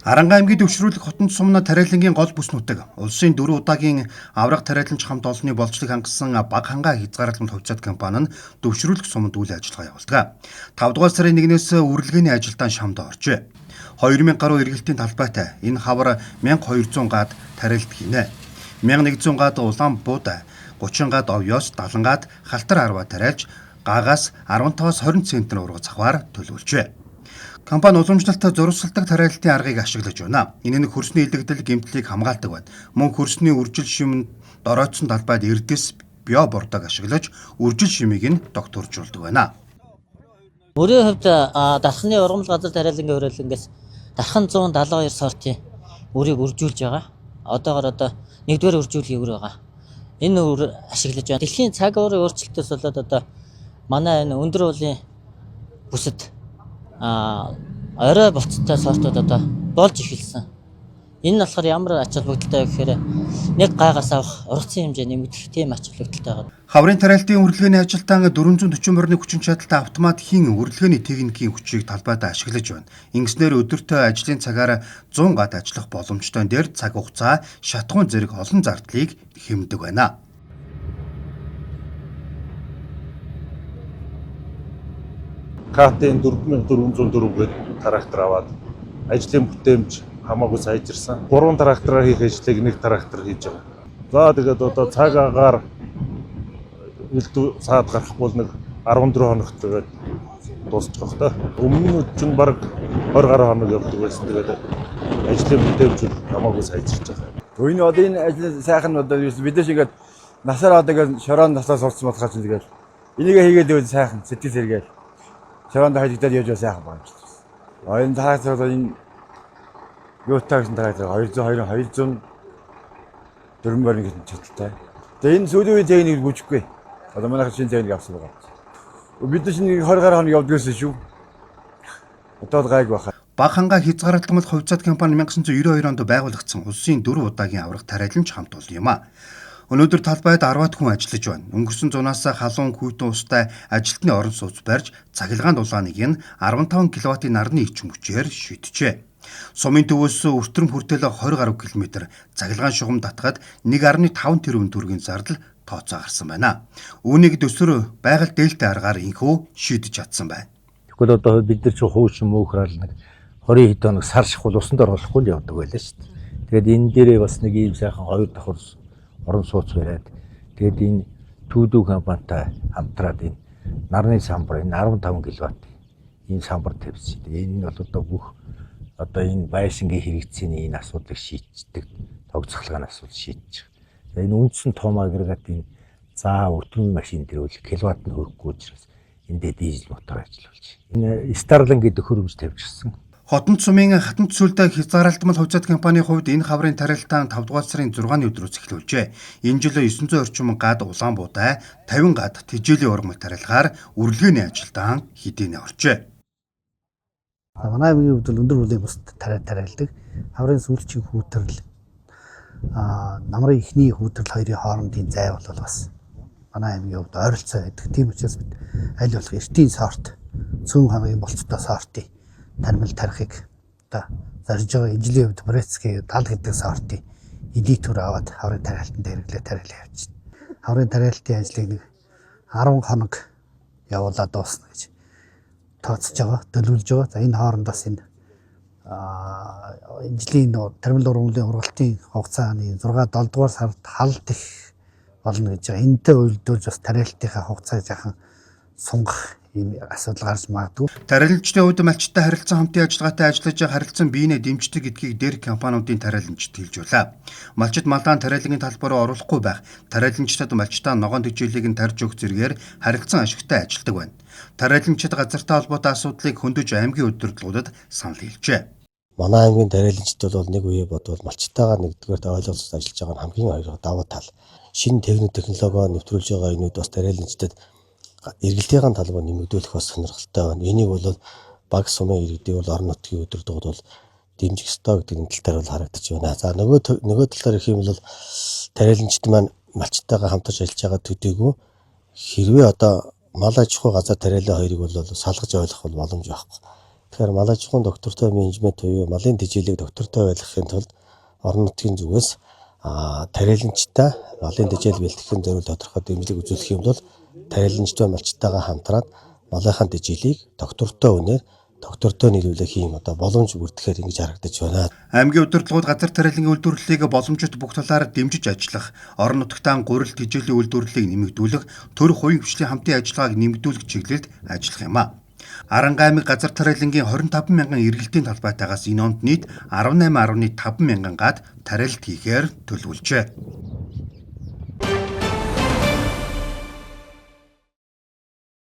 Аранга аймгийн төвшрүүлэх хотон сумна тариалангийн гол бүс нутаг улсын 4 удаагийн аврах тариаланч хамт олонны болцлыг хангасан баг хангаа хязгаарламж хувьцаат компани нь төвшрүүлэх сумд үйл ажиллагаа явуулдаг. 5 дугаар сарын 1-ээс үргэлгээний ажилдаа шамд оржээ. 2000 гаруй эргэлтийн талбайтай энэ хавар 1200 гад тариалт хийнэ. 1100 гад улаан бууд, 30 гад овёс, 70 гад халтар арва тариалж гаагаас 15-аас 20 центнер ургац авахаар төлөвлөжээ. Компани уламжлалт зурсгалдаг тариалтын аргыг ашиглаж байна. Энэ нь хөрсний илэгдэл гэмтлийг хамгаалдаг байна. Мөн хөрсний үржил шимэнд доройтсон талбайд эрдэс био бордог ашиглаж үржил шимийг нь докторжуулдаг байна. Өөрийн хувьд дархны ургамал газар тариалангийн хөрөлнгөөс дархан 172 сортын үрийг үржүүлж байгаа. Одоогоор 1-р үржүүлгийн үр байгаа. Энэ үр ашиглаж байна. Дэлхийн цаг уурын өөрчлөлтөөс болоод манай энэ өндөр уулын бүсэд орой болцтой сортууд болж эхэлсэн. Энэ нь болохоор ямар ач холбогдолтой вэ гэхээр нэг гаагаас авах ургацын хэмжээ нэмэгдэх тийм ач холбогдолтой байгаа. Хаврын тариалтын үргэлгээний ажилтан 440 морины хүчин чадалтай автоматикийн үргэлгээний техникийн хүчийг талбайд ашиглаж байна. Ингэснээр өдөртөө ажлын цагаар 100 гад ажиллах боломжтой дээр цаг хугацаа, шатхуун зэрэг олон зардлыг хэмндэг байна. КТ-ийн 4404 гээд трактор аваад ажлын бүтээмж хамаагүй сайжирсан. 3 трактораар хийх ажлыг 1 трактор хийж байгаа. За тэгээд цаг агаар элдв саад гарахгүй нэг 14 хоногт тэгээд дуусчих واخ та. Өмнө нь чинь баг 20 гаруй хоног явдаг байсан. Тэгээд ажлын бүтээмж хамаагүй сайжирч байгаа. Энэ ажил сайхан бид нар шигээд насаар тэгээд шороон наслаа сурцсан болохоо чинь тэгээд энийгээ хийгээд байвал сайхан сэтгэл сэргээл шоронд хайлтад яаж сайхан байна. Энэ трактор энэ юутагс трактор 200 дөрмөр ингэ чадaltaй. Тэгээ энэ сүүлийн үеийн техник гүжихгүй. Одоо манайх шинэ техник авсан байгаа. Бид чинь 20 гаруй хоног явдаг гэсэн шүү. Одоо гайг баха. Баг хангаа хязгаарлалт хувьцаат компани 1992 онд байгуулагдсан улсын 4 удаагийн аврах тариаланч хамт олон юм а. Өнөөдөр талбайд 10-аад хүн ажиллаж байна. Өнгөрсөн зунаас халуун хүйтэн устай ажилтны орон сууц барьж цахилгаан дулааныг нь 15 кВт-ийн нарны ичим хүчээр шийджээ. Сумын төвөөс өртөрм хүртэл 20 гаруй км цахилгаан шугам татгаад 1.5 тэрбум төгрөгийн зардал тооцоо гарсан байна. Үүнийг төсвөр байгаль дээлтэй аргаар инхүү шийдэж чадсан байна. Тэгвэл одоо бид нар ч хуучин мөнхрал нэг 20 хэд хоног сар шахвал усанд оруулахгүй л явдаг байлаа шүү дээ. Тэгээд энэ дээрээ бас нэг ийм сайхан 2 давхар орон сууц бариад тэгээд энэ Түүдүү компанитай хамтраад энэ нарны самбар энэ 15 кВт энэ самбар тавьсан. Энэ нь бол одоо бүх одоо энэ байшингийн хэрэгцээний энэ асуудлыг шийддэг тогтцохлогын асуудал шийдэж байгаа. Энэ үндсэн том агрегатын заа өртмөн машин дээр үл киловатт нь хөрөхгүй учраас эндээ дизель мотор ажиллуулж. Энэ Starlink гэдэг хөрөмж тавьчихсан. Хотон сумын хатан төсөөлтэй хязгаарлалтмал хувьцаат компанийн хувьд энэ хаврын тариалтаа 5 дугаар сарын 6-ны өдрөөс эхлүүлжээ. Энэ жил 900 орчим гад улаан буудай, 50 гад тэжээлийн ургамал тариалгаар үргэлгээний ажилдаа хэдийнэ оржээ. Манай аймгийн хувьд өндөр уулын бүст тариалдаг. Хаврын сүүлчийн хүүтрэл намрын ихний хүүтрэл хоёрын хоорондын зай бол бас манай аймгийн хувьд ойролцоо байдаг. Тийм учраас бид аль болох эртийн сорт, цөөн хамгийн болцтой сортын тармил тарихыг зарж байгаа ижлийн хувьд Брецкий 70 гэдэг сортын эдитор аваад хаврын тариалтанд хэрэглээ тариалаа явуулж байна. Хаврын тариалтын ажлыг нэг 10 хоног явуулаад дуусна гэж тооцож байгаа, төлөвлөж байгаа. За энэ хооронд бас энэ ижлийн тармил ургамлын ургалтын хугацааны 6-7 дугаар сард халт их болно гэж байгаа. Энэтэй уялдуулж бас тариалтынхаа хугацааг жаахан сунгах ийм асуудал гарч магадгүй. Тариаланчдын хувьд малчтай харилцан хамтын ажиллагаатай ажиллаж харилцан биенээ дэмждэг гэдгийг дээрх компаниудын тариаланчид хэлж байлаа. Малчид малдаан тариалангийн талбар руу оруулахгүй байх, тариаланчдад малчтаа ногоон төжөөлийг нь тарж өгөх зэргээр харилцан ашигтай ажилладаг байна. Тариаланчид газартай холбоотой асуудлыг хөндөж аймгийн удирдлагуудад санал хэлжээ. Манай аймгийн тариаланчид бол нэг үе бодвол малчтайгаа нэгдүгээр ойлголцож ажиллаж байгаа нь хамгийн хоёр давуу тал. Шинэ технологио нэвтрүүлж байгаа энүүд бас тариаланчдад эргэлтийн талбай нэмэгдүүлэх бас сонирхолтой байна. Энийг бол баг сумын иргэдийн бол орон нутгийн удирдлагууд бол дэмжих ёстой гэдэг энэ тал дээр бол харагдаж байна. За нөгөө талаар их юм бол тариаланчид маань малчтайгаа хамтарч ажиллаж байгаа төдийгүй хэрвээ одоо мал аж ахуй газар тариалан хоёрыг бол салгаж ойлгох бол боломж байхгүй. Тэгэхээр мал аж ахуйн доктортой менежмент буюу малын тэжээлийг доктортой байлгахын тулд орон нутгийн зүгээс тариаланчтай малын тэжээл бэлтгэхийн зорилт тодорхой дэмжлэг үзүүлэх юм бол тариаланчтай малчтайгаа хамтраад малынхаа тэжээлийг доктортой үнээр доктортой нийлүүлэх юм боломж бүрдэхээр ингэж харагдаж байна. Аймгийн удирдлагууд газар тариалангийн үйлдвэрлэлийг боломжит бүх талаар дэмжиж ажиллах, орон нутгтаа гурил тэжээлийн үйлдвэрлэлийг нэмэгдүүлэх, төр хувийн хвшлийн хамтын ажиллагааг нэмэгдүүлэх чиглэлд ажиллах юм а. Аранга аймаг газар тариалангийн 25 мянган эргэлтийн талбайтаагаас энэ онд нийт 18.5 мянган гад тариалт хийхээр төлөвлөжээ.